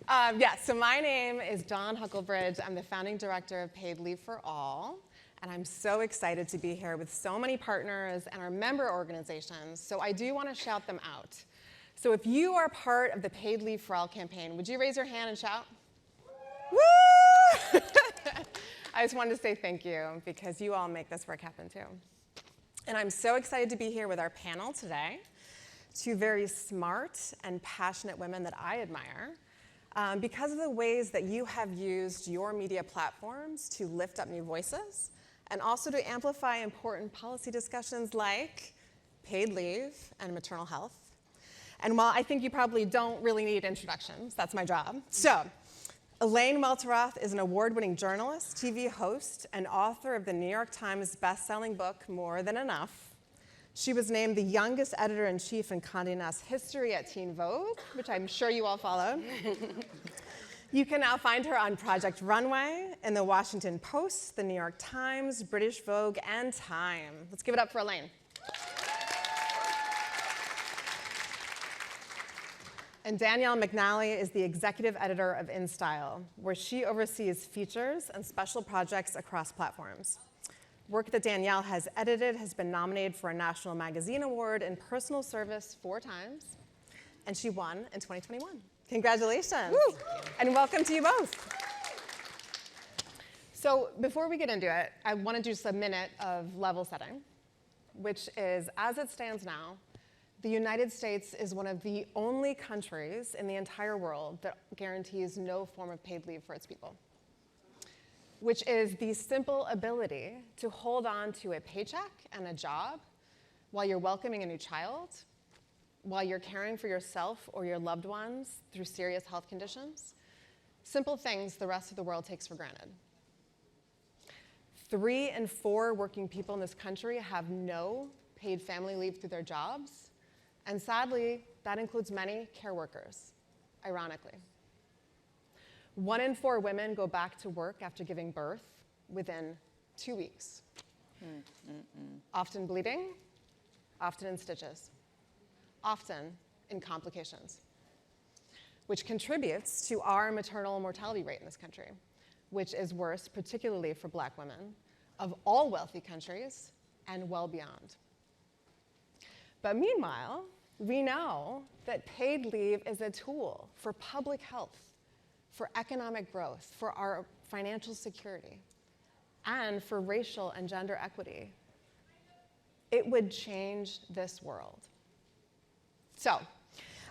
So my name is Dawn Huckelbridge. I'm the founding director of Paid Leave for All, and I'm so excited to be here with so many partners and our member organizations, so I do want to shout them out. So if you are part of the Paid Leave for All campaign, would you raise your hand and shout? Woo! I just wanted to say thank you, because you all make this work happen too. And I'm so excited to be here with our panel today, two very smart and passionate women that I admire, because of the ways that you have used your media platforms to lift up new voices and also to amplify important policy discussions like paid leave and maternal health. And while I think you probably don't really need introductions, that's my job. So, Elaine Welteroth is an award-winning journalist, TV host, and author of the New York Times best-selling book, More Than Enough. She was named the youngest editor-in-chief in Condé Nast history at Teen Vogue, which I'm sure you all followed. You can now find her on Project Runway, in the Washington Post, the New York Times, British Vogue, and Time. Let's give it up for Elaine. And Danielle McNally is the executive editor of InStyle, where she oversees features and special projects across platforms. Work that Danielle has edited has been nominated for a National Magazine Award in personal service 4 times, and she won in 2021. Congratulations. Woo. And welcome to you both. So before we get into it, I want to do just a minute of level setting, which is, as it stands now, the United States is one of the only countries in the entire world that guarantees no form of paid leave for its people, which is the simple ability to hold on to a paycheck and a job while you're welcoming a new child, while you're caring for yourself or your loved ones through serious health conditions. Simple things the rest of the world takes for granted. 3 in 4 working people in this country have no paid family leave through their jobs, and sadly, that includes many care workers, ironically. 1 in 4 women go back to work after giving birth within 2 weeks. Often bleeding, often in stitches, often in complications, which contributes to our maternal mortality rate in this country, which is worse, particularly for Black women, of all wealthy countries and well beyond. But meanwhile, we know that paid leave is a tool for public health, for economic growth, for our financial security, and for racial and gender equity. It would change this world. So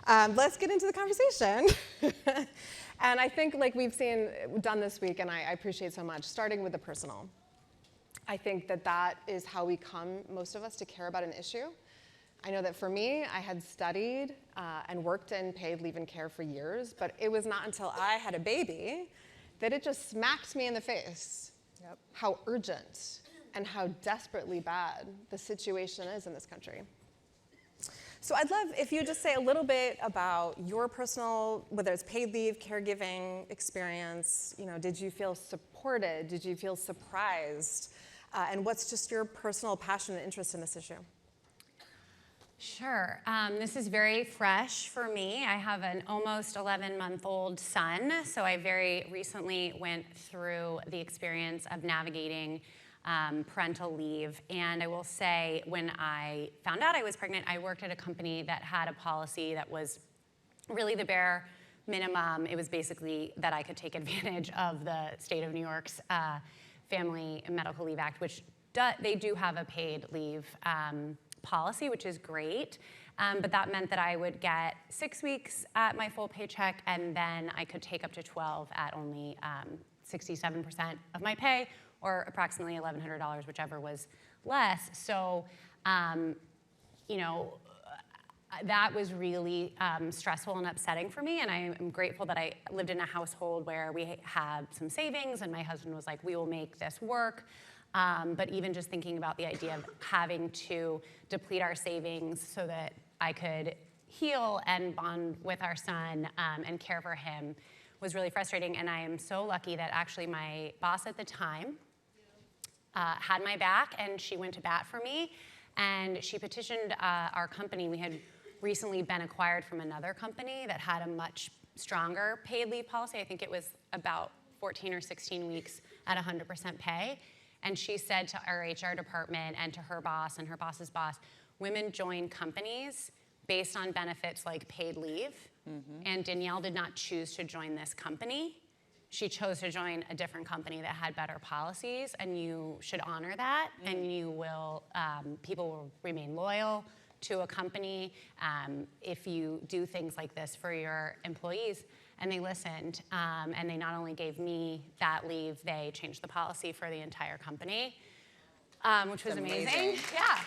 let's get into the conversation. And I think, like we've done this week, and I appreciate so much, starting with the personal. I think that is how we come, most of us, to care about an issue. I know that for me, I had studied and worked in paid leave and care for years, but it was not until I had a baby that it just smacked me in the face how urgent and how desperately bad the situation is in this country. So I'd love if you just say a little bit about your personal, whether it's paid leave, caregiving experience. Did you feel supported? Did you feel surprised? And what's just your personal passion and interest in this issue? Sure. This is very fresh for me. I have an almost 11-month-old son, so I very recently went through the experience of navigating parental leave. And I will say, when I found out I was pregnant, I worked at a company that had a policy that was really the bare minimum. It was basically that I could take advantage of the state of New York's Family and Medical Leave Act, which they do have a paid leave policy, which is great, but that meant that I would get 6 weeks at my full paycheck, and then I could take up to 12 at only 67% of my pay, or approximately $1,100, whichever was less. So, that was really stressful and upsetting for me, and I am grateful that I lived in a household where we had some savings, and my husband was like, we will make this work. But even just thinking about the idea of having to deplete our savings so that I could heal and bond with our son and care for him was really frustrating. And I am so lucky that actually my boss at the time had my back, and she went to bat for me. And she petitioned our company. We had recently been acquired from another company that had a much stronger paid leave policy. I think it was about 14 or 16 weeks at 100% pay. And she said to our HR department and to her boss and her boss's boss, women join companies based on benefits like paid leave. And Danielle did not choose to join this company. She chose to join a different company that had better policies, and you should honor that, and you will, people will remain loyal to a company if you do things like this for your employees. And they listened, and they not only gave me that leave, they changed the policy for the entire company, which was amazing. Yeah,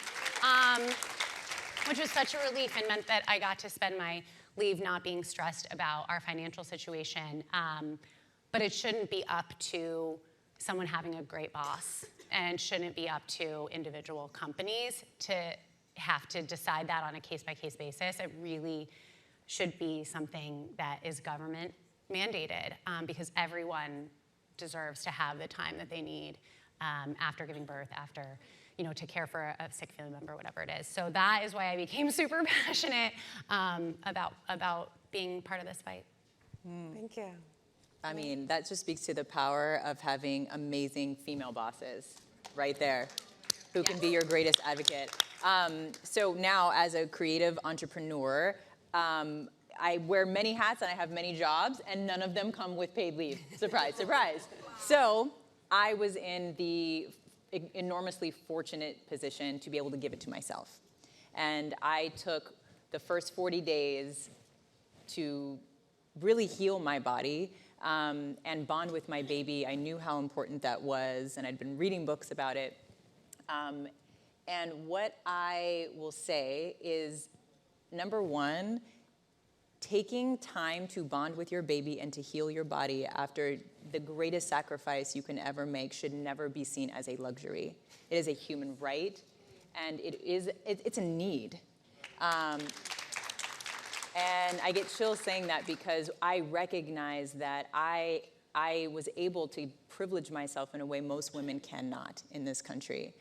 which was such a relief and meant that I got to spend my leave not being stressed about our financial situation. But it shouldn't be up to someone having a great boss, and shouldn't be up to individual companies to have to decide that on a case-by-case basis. It really should be something that is government mandated, because everyone deserves to have the time that they need after giving birth, after, to care for a sick family member, whatever it is. So that is why I became super passionate about being part of this fight. Thank you. I mean, that just speaks to the power of having amazing female bosses right there who can be your greatest advocate. So now, as a creative entrepreneur, I wear many hats and I have many jobs, and none of them come with paid leave. Surprise, surprise. So I was in the enormously fortunate position to be able to give it to myself. And I took the first 40 days to really heal my body and bond with my baby. I knew how important that was, and I'd been reading books about it. And what I will say is, number one, taking time to bond with your baby and to heal your body after the greatest sacrifice you can ever make should never be seen as a luxury. It is a human right, and it's a need. And I get chills saying that because I recognize that I was able to privilege myself in a way most women cannot in this country.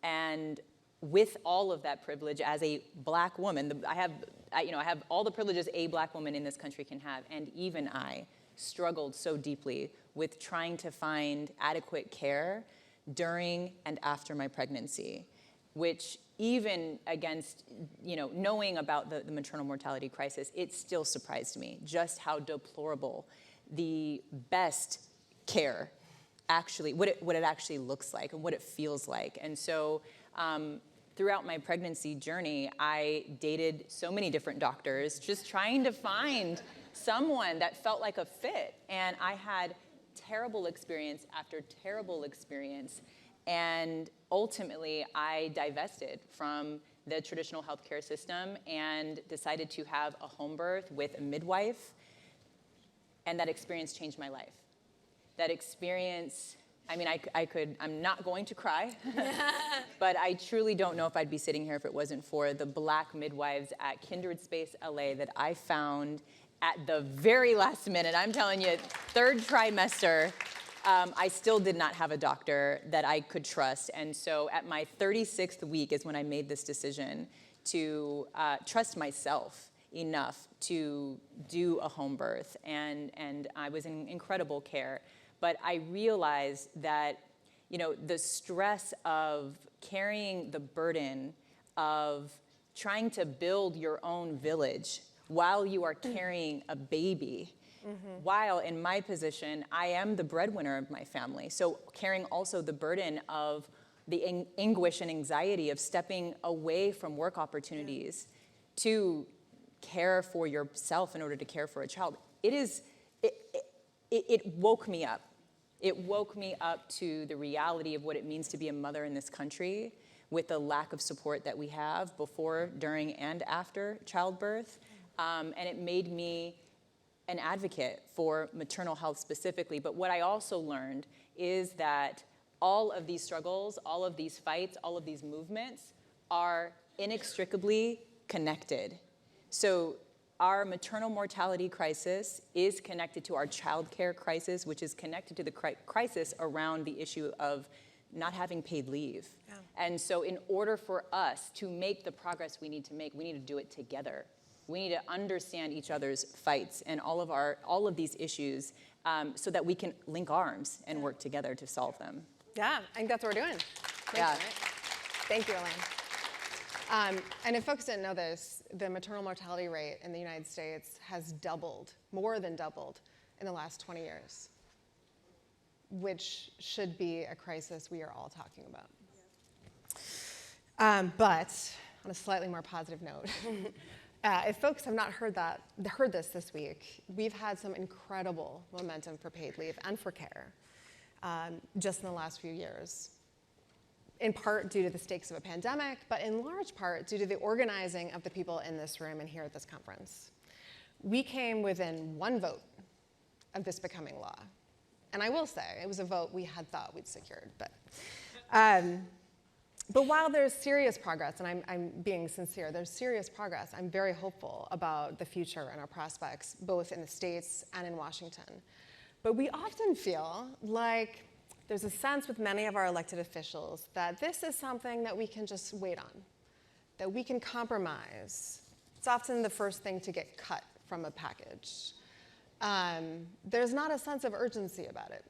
And with all of that privilege, as a black woman, I have all the privileges a black woman in this country can have, and even I struggled so deeply with trying to find adequate care during and after my pregnancy, which even against, knowing about the maternal mortality crisis, it still surprised me just how deplorable the best care actually, what it actually looks like and what it feels like. And so throughout my pregnancy journey, I dated so many different doctors, just trying to find someone that felt like a fit. And I had terrible experience after terrible experience. And ultimately, I divested from the traditional healthcare system and decided to have a home birth with a midwife. And that experience changed my life. That experience, I'm not going to cry, but I truly don't know if I'd be sitting here if it wasn't for the black midwives at Kindred Space LA that I found at the very last minute. I'm telling you, third trimester, I still did not have a doctor that I could trust. And so at my 36th week is when I made this decision to trust myself enough to do a home birth. And I was in incredible care. But I realized that, the stress of carrying the burden of trying to build your own village while you are carrying a baby, while in my position, I am the breadwinner of my family. So carrying also the burden of the anguish and anxiety of stepping away from work opportunities to care for yourself in order to care for a child. It woke me up. It woke me up to the reality of what it means to be a mother in this country with the lack of support that we have before, during, and after childbirth. And it made me an advocate for maternal health specifically. But what I also learned is that all of these struggles, all of these fights, all of these movements are inextricably connected. So our maternal mortality crisis is connected to our childcare crisis, which is connected to the crisis around the issue of not having paid leave. And so in order for us to make the progress we need to make, we need to do it together. We need to understand each other's fights and all of these issues so that we can link arms and work together to solve them. Yeah, I think that's what we're doing. Yeah. Thank you, Elaine. And if folks didn't know this, the maternal mortality rate in the United States has doubled, more than doubled, in the last 20 years, which should be a crisis we are all talking about. But on a slightly more positive note, if folks have not heard this week, we've had some incredible momentum for paid leave and for care just in the last few years, in part due to the stakes of a pandemic, but in large part due to the organizing of the people in this room and here at this conference. We came within one vote of this becoming law. And I will say, it was a vote we had thought we'd secured. But while there's serious progress, and I'm being sincere, there's serious progress, I'm very hopeful about the future and our prospects, both in the States and in Washington. But we often feel like there's a sense with many of our elected officials that this is something that we can just wait on, that we can compromise. It's often the first thing to get cut from a package. There's not a sense of urgency about it.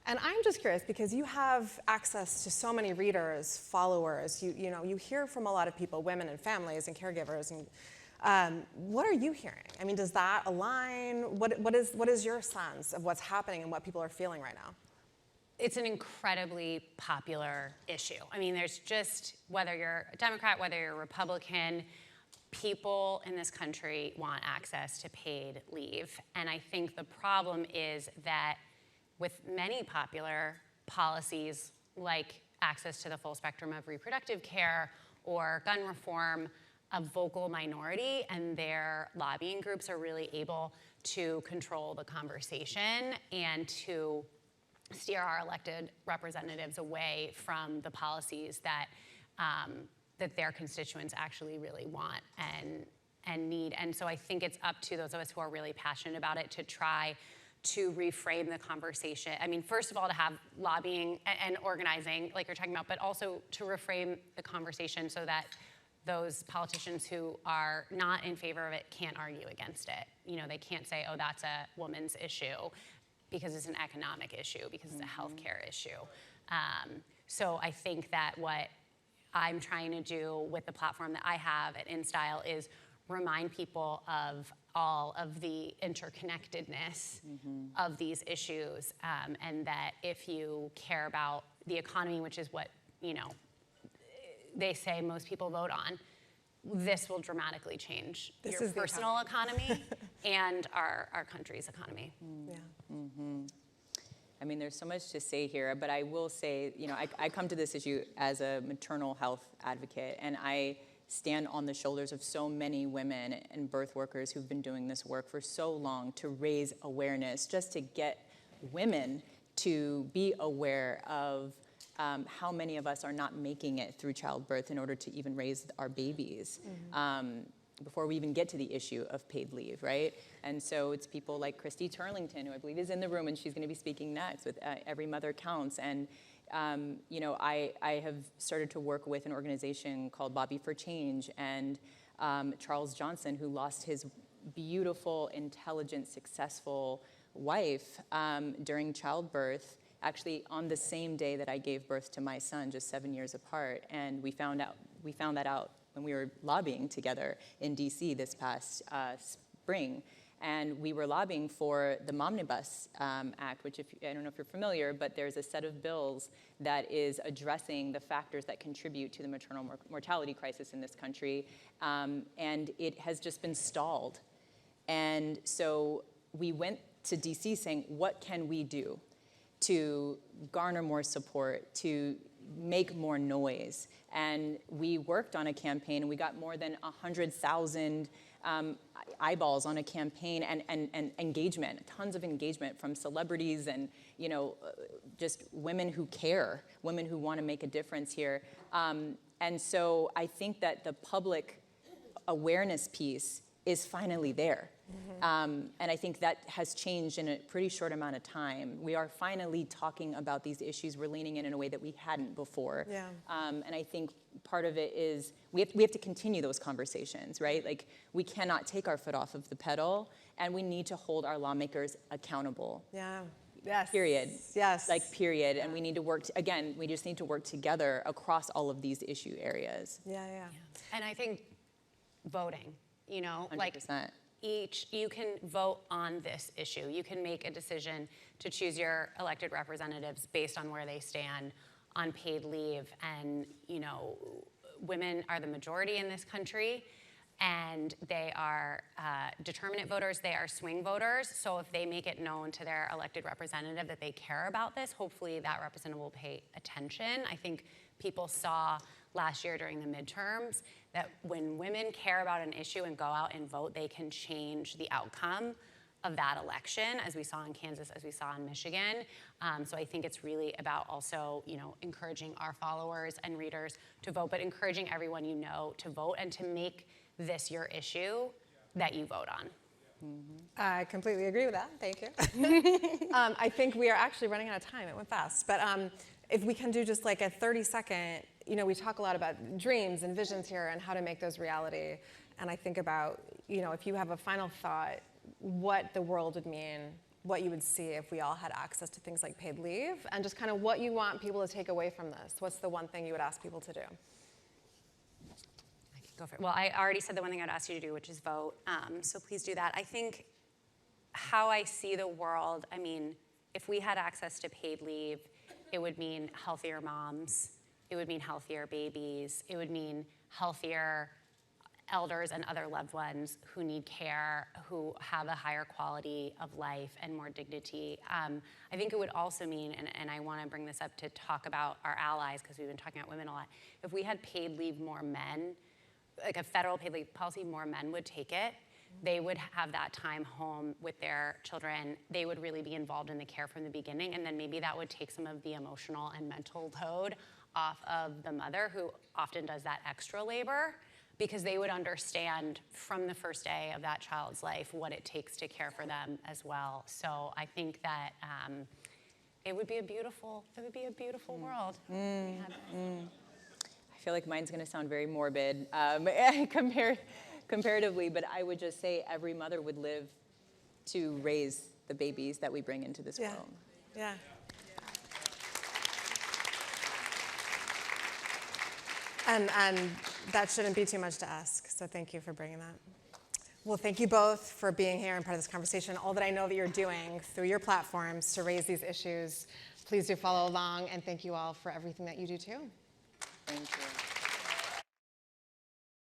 And I'm just curious, because you have access to so many readers, followers, you hear from a lot of people, women and families and caregivers, and what are you hearing? I mean, does that align? What is your sense of what's happening and what people are feeling right now? It's an incredibly popular issue. I mean, there's just, whether you're a Democrat, whether you're a Republican, people in this country want access to paid leave. And I think the problem is that with many popular policies, like access to the full spectrum of reproductive care or gun reform, a vocal minority and their lobbying groups are really able to control the conversation and to steer our elected representatives away from the policies that that their constituents actually really want and need. And so I think it's up to those of us who are really passionate about it to try to reframe the conversation. I mean, first of all, to have lobbying and organizing, like you're talking about, but also to reframe the conversation so that those politicians who are not in favor of it can't argue against it. You know, they can't say, oh, that's a woman's issue, because it's an economic issue, because it's a healthcare issue. So I think that what I'm trying to do with the platform that I have at InStyle is remind people of all of the interconnectedness of these issues, and that if you care about the economy, which is what, you know, they say most people vote on, this will dramatically change your personal economy and our country's economy. Yeah. I mean, there's so much to say here, but I will say, you know, I come to this issue as a maternal health advocate, and I stand on the shoulders of so many women and birth workers who've been doing this work for so long to raise awareness, just to get women to be aware of how many of us are not making it through childbirth in order to even raise our babies. Before we even get to the issue of paid leave, right? And so it's people like Christy Turlington, who I believe is in the room, and she's going to be speaking next with Every Mother Counts. And you know, I have started to work with an organization called Bobby for Change, and Charles Johnson, who lost his beautiful, intelligent, successful wife during childbirth, actually on the same day that I gave birth to my son, just 7 years apart. And we found that out when we were lobbying together in DC this past spring. And we were lobbying for the Momnibus Act, which I don't know if you're familiar, but there's a set of bills that is addressing the factors that contribute to the maternal mortality crisis in this country. And it has just been stalled. And so we went to DC saying, what can we do to garner more support, to make more noise? And we worked on a campaign, and we got more than 100,000 eyeballs on a campaign and engagement, tons of engagement from celebrities and, you know, just women who care, women who want to make a difference here. And so I think that the public awareness piece is finally there. And I think that has changed in a pretty short amount of time. We are finally talking about these issues. We're leaning in a way that we hadn't before. Yeah. And I think part of it is we have to continue those conversations, right? Like, we cannot take our foot off of the pedal, and we need to hold our lawmakers accountable. Yeah. Yes. Period. Yes. Like, period. And we need to work, again, we just need to work together across all of these issue areas. Yeah. And I think voting, 100%. like you can vote on this issue. You can make a decision to choose your elected representatives based on where they stand on paid leave. And, women are the majority in this country, and they are determinate voters, they are swing voters. So if they make it known to their elected representative that they care about this, hopefully that representative will pay attention. I think people saw last year during the midterms that when women care about an issue and go out and vote, they can change the outcome of that election, as we saw in Kansas, as we saw in Michigan. So I think it's really about also, encouraging our followers and readers to vote, but encouraging everyone to vote and to make this your issue that you vote on. I completely agree with that. Thank you. I think we are actually running out of time. It went fast. But if we can do just like a 30-second, we talk a lot about dreams and visions here and how to make those reality. And I think about, if you have a final thought, what the world would mean, what you would see if we all had access to things like paid leave, and just kind of what you want people to take away from this. What's the one thing you would ask people to do? Go for it. Well, I already said the one thing I'd ask you to do, which is vote. So please do that. I think how I see the world, if we had access to paid leave, it would mean healthier moms. It would mean healthier babies. It would mean healthier elders and other loved ones who need care, who have a higher quality of life and more dignity. I think it would also mean, and I want to bring this up to talk about our allies, because we've been talking about women a lot, if we had paid leave more men, like a federal paid leave policy, more men would take it. They would have that time home with their children. They would really be involved in the care from the beginning, and then maybe that would take some of the emotional and mental load off of the mother, who often does that extra labor, because they would understand from the first day of that child's life what it takes to care for them as well. So I think that it would be a beautiful world. I feel like mine's going to sound very morbid comparatively, but I would just say every mother would live to raise the babies that we bring into this world. Yeah. And that shouldn't be too much to ask, so thank you for bringing that. Well, thank you both for being here and part of this conversation. All that I know that you're doing through your platforms to raise these issues, please do follow along, and thank you all for everything that you do too. Thank you.